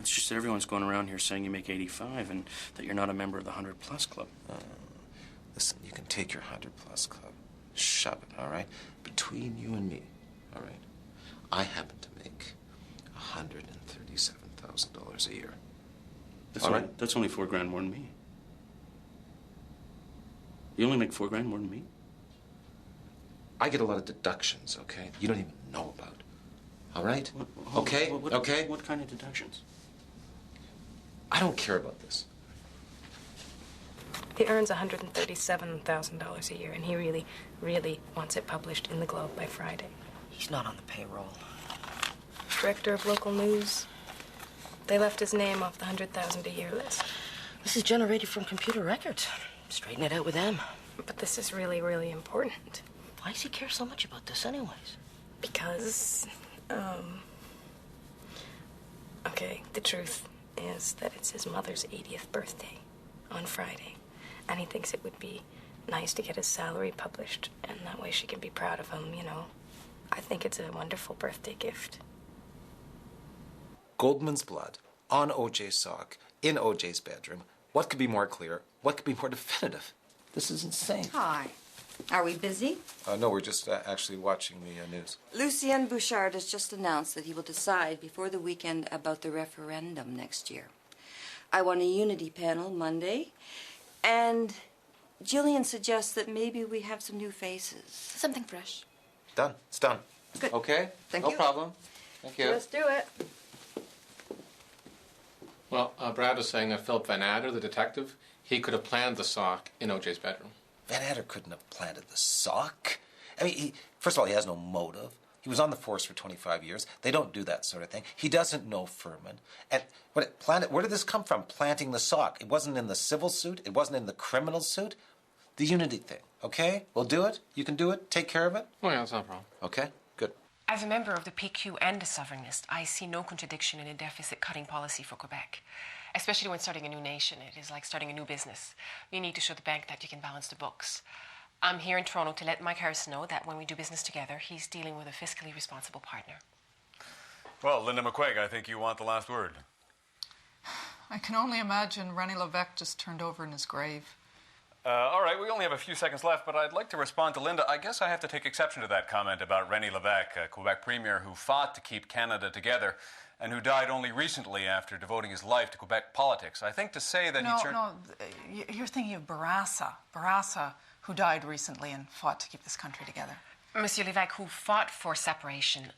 It's just that everyone's going around here saying you make 85 and that you're not a member of the 100-plus club. Listen, you can take your 100-plus club. Shove it, all right? Between you and me, all right? I happen to make $137,000 a year. That's only $4,000 more than me. You only make $4,000 more than me? I get a lot of deductions, okay? You don't even know about. All right? Okay? Okay? What kind of deductions? I don't care about this. He earns $137,000 a year, and he really, really wants it published in the Globe by Friday. He's not on the payroll. Director of local news. They left his name off the $100,000 a year list. This is generated from computer records. Straighten it out with them. But this is really, really important. Why does he care so much about this anyways? Because, okay, the truth is that it's his mother's 80th birthday on Friday. And he thinks it would be nice to get his salary published, and that way she can be proud of him, you know. I think it's a wonderful birthday gift. Goldman's blood on OJ's sock in OJ's bedroom. What could be more clear? What could be more definitive? This is insane. Hi. Are we busy? No, we're just actually watching the news. Lucien Bouchard has just announced that he will decide before the weekend about the referendum next year. I want a unity panel Monday, and Jillian suggests that maybe we have some new faces. Something fresh. Done. It's done. Good. Okay? Thank no you. No problem. Thank you. Let's do it. Well, Brad was saying that Philip Van Adder, the detective, he could have planned the sock in OJ's bedroom. Van Adder couldn't have planted the sock. I mean, first of all, he has no motive. He was on the force for 25 years. They don't do that sort of thing. He doesn't know Furman. And where did this come from, planting the sock? It wasn't in the civil suit. It wasn't in the criminal suit. The unity thing, okay? We'll do it. You can do it. Take care of it. Oh, yeah, that's not a problem. Okay, good. As a member of the PQ and a sovereignist, I see no contradiction in a deficit-cutting policy for Quebec. Especially when starting a new nation, it is like starting a new business. You need to show the bank that you can balance the books. I'm here in Toronto to let Mike Harris know that when we do business together, he's dealing with a fiscally responsible partner. Well, Linda McQuaig, I think you want the last word. I can only imagine René Lévesque just turned over in his grave. All right, we only have a few seconds left, but I'd like to respond to Linda. I guess I have to take exception to that comment about René Lévesque, a Quebec premier who fought to keep Canada together and who died only recently after devoting his life to Quebec politics. I think to say that he turned... No, you're thinking of Bourassa. Bourassa, who died recently and fought to keep this country together. Monsieur Lévesque, who fought for separation,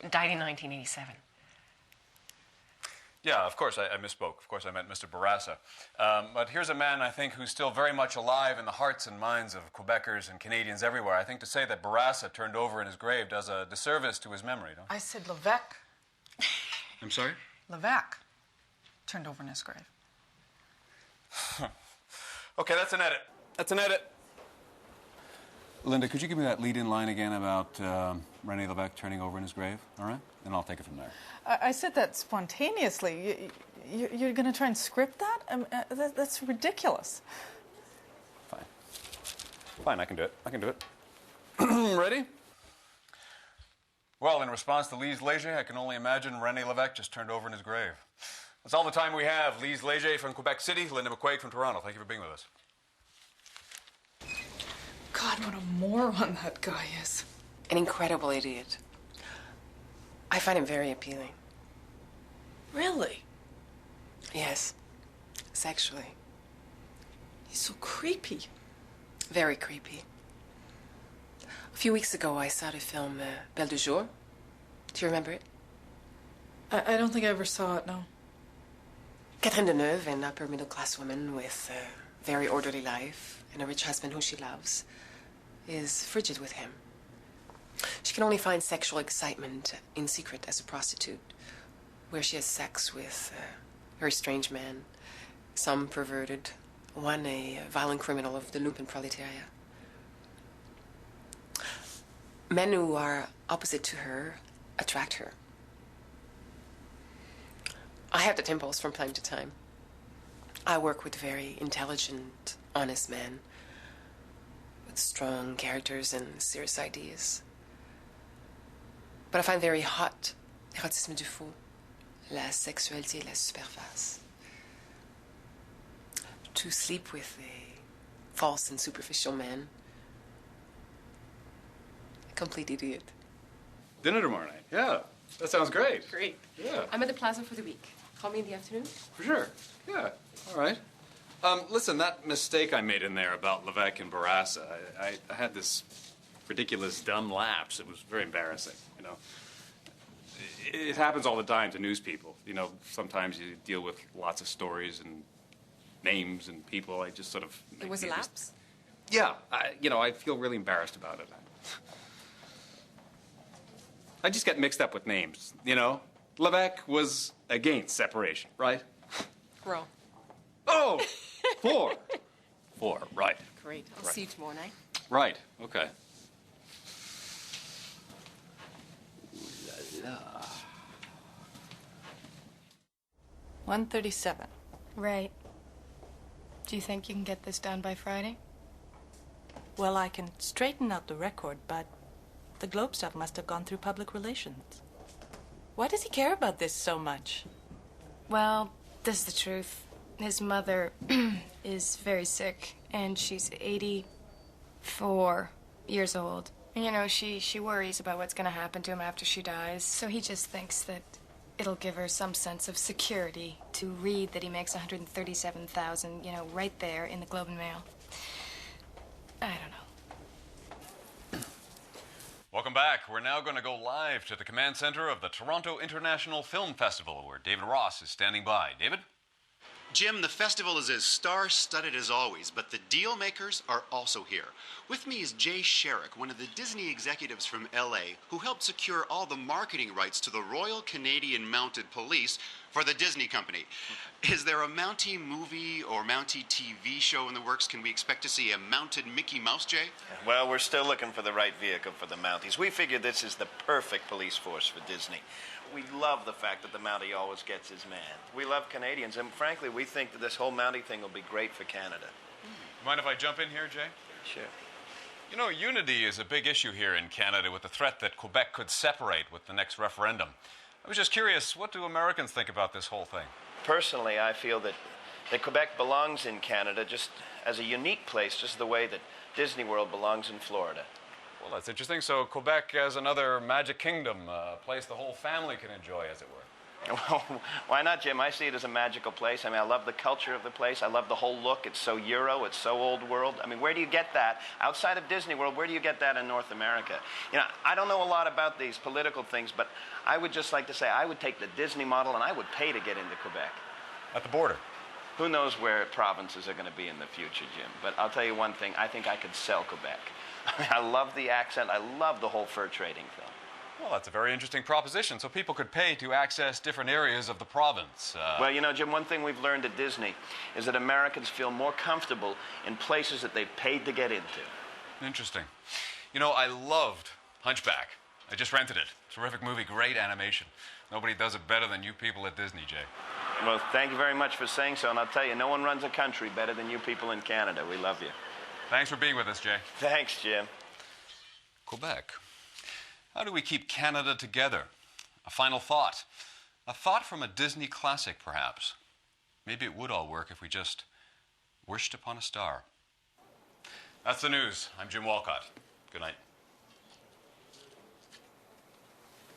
died in 1987. Yeah, of course, I misspoke. Of course, I meant Mr. Bourassa. But here's a man, I think, who's still very much alive in the hearts and minds of Quebecers and Canadians everywhere. I think to say that Bourassa turned over in his grave does a disservice to his memory, don't you? I said Lévesque. I'm sorry? Lévesque turned over in his grave. Okay, that's an edit. That's an edit. Linda, could you give me that lead-in line again about René Lévesque turning over in his grave? All right? Then I'll take it from there. I said that spontaneously. You're going to try and script that? That's ridiculous. Fine. Fine, I can do it. I can do it. Ready? Well, in response to Lise Léger, I can only imagine René Lévesque just turned over in his grave. That's all the time we have. Lise Léger from Quebec City, Linda McQuaig from Toronto. Thank you for being with us. God, what a moron that guy is. An incredible idiot. I find him very appealing. Really? Yes, sexually. He's so creepy. Very creepy. A few weeks ago, I saw the film Belle de Jour. Do you remember it? I don't think I ever saw it, no. Catherine Deneuve, an upper middle-class woman with a very orderly life and a rich husband who she loves, is frigid with him. She can only find sexual excitement in secret as a prostitute, where she has sex with a very strange man, some perverted, one a violent criminal of the lumpen proletariat. Men who are opposite to her attract her. I have that impulse from time to time. I work with very intelligent, honest men with strong characters and serious ideas. But I find very hot l'érotisme du faux, La sexualité et la superface. To sleep with a false and superficial man. A complete idiot. Dinner tomorrow night. Yeah, that sounds great. Great. Yeah. I'm at the plaza for the week. Call me in the afternoon. For sure. Yeah. All right. Listen, that mistake I made in there about Levesque and Barassa, I had this ridiculous dumb lapse. It was very embarrassing, you know. It happens all the time to news people. You know, sometimes you deal with lots of stories and names and people. I just sort of... It was a lapse? Yeah. I feel really embarrassed about it. I just get mixed up with names, you know. Levesque was against separation, right? Row. Oh! 4. 4, right. Great. I'll Right. see you tomorrow night. Right, okay. 137. Right. Do you think you can get this done by Friday? Well, I can straighten out the record, but the Globe stuff must have gone through public relations. Why does he care about this so much? Well, this is the truth. His mother is very sick, and she's 84 years old. And, you know, she worries about what's going to happen to him after she dies. So he just thinks that it'll give her some sense of security to read that he makes $137,000, you know, right there in the Globe and Mail. I don't know. Welcome back. We're now going to go live to the command center of the Toronto International Film Festival, where David Ross is standing by. David? Jim, the festival is as star-studded as always, but the deal makers are also here. With me is Jay Sherrick, one of the Disney executives from LA, who helped secure all the marketing rights to the Royal Canadian Mounted Police for the Disney company. Is there a Mountie movie or Mountie TV show in the works? Can we expect to see a mounted Mickey Mouse, Jay? Well, we're still looking for the right vehicle for the Mounties. We figure this is the perfect police force for Disney. We love the fact that the Mountie always gets his man. We love Canadians, and frankly, we think that this whole Mountie thing will be great for Canada. Mind if I jump in here, Jay? Sure. You know, unity is a big issue here in Canada with the threat that Quebec could separate with the next referendum. I was just curious, what do Americans think about this whole thing? Personally, I feel that Quebec belongs in Canada just as a unique place, just the way that Disney World belongs in Florida. Well, that's interesting. So Quebec as another magic kingdom, a place the whole family can enjoy, as it were. Well, why not, Jim? I see it as a magical place. I mean, I love the culture of the place. I love the whole look. It's so Euro. It's so old world. I mean, where do you get that? Outside of Disney World, where do you get that in North America? You know, I don't know a lot about these political things, but I would just like to say I would take the Disney model and I would pay to get into Quebec. At the border? Who knows where provinces are going to be in the future, Jim? But I'll tell you one thing. I think I could sell Quebec. I mean, I love the accent. I love the whole fur trading thing. Well, that's a very interesting proposition. So people could pay to access different areas of the province. Well, you know, Jim, one thing we've learned at Disney is that Americans feel more comfortable in places that they've paid to get into. Interesting. You know, I loved Hunchback. I just rented it. Terrific movie, great animation. Nobody does it better than you people at Disney, Jay. Well, thank you very much for saying so, and I'll tell you, no one runs a country better than you people in Canada. We love you. Thanks for being with us, Jay. Thanks, Jim. Quebec. How do we keep Canada together? A final thought. A thought from a Disney classic, perhaps. Maybe it would all work if we just wished upon a star. That's the news. I'm Jim Walcott. Good night.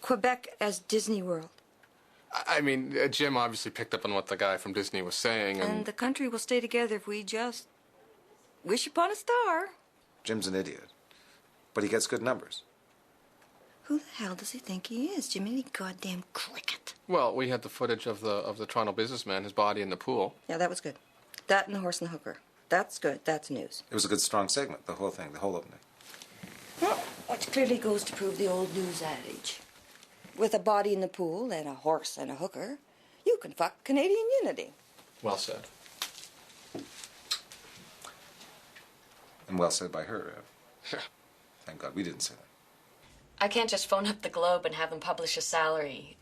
Quebec as Disney World. I mean, Jim obviously picked up on what the guy from Disney was saying. And the country will stay together if we just wish upon a star. Jim's an idiot, but he gets good numbers. Who the hell does he think he is, Jiminy goddamn cricket? Well, we had the footage of the Toronto businessman, his body in the pool. Yeah, that was good. That and the horse and the hooker. That's good. That's news. It was a good, strong segment, the whole thing, the whole opening. Well, which clearly goes to prove the old news adage. With a body in the pool and a horse and a hooker, you can fuck Canadian unity. Well said. And well said by her. Thank God we didn't say that. I can't just phone up the Globe and have them publish a salary.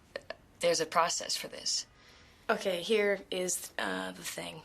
There's a process for this. Okay, here is the thing.